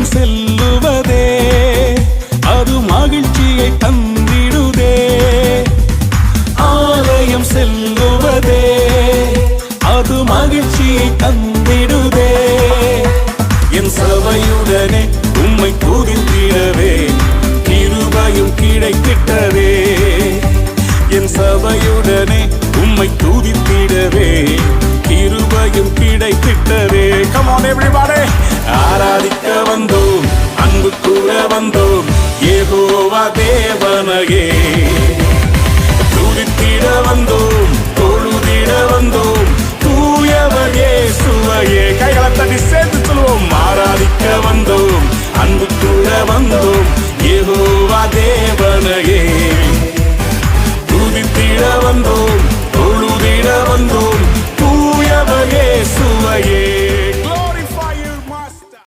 இல்லம் செல்லுவதே அது மகிழ்ச்சியை தந்திடுதே. ஆலயம் செல்லுவதே அது மகிழ்ச்சியை தந்திடுதே. என் சபையுடனே உம்மை துதித்திடவே கிருபையும் கிடைத்திட்டதே. என் சபையுடனே உம்மை துதித்திடவே கிருபையும் கிடைத்திட்டதே. Come on everybody, ஆராதிக்க வந்தோம், அன்பு கூற வந்தோம் யெகோவா தேவனையே.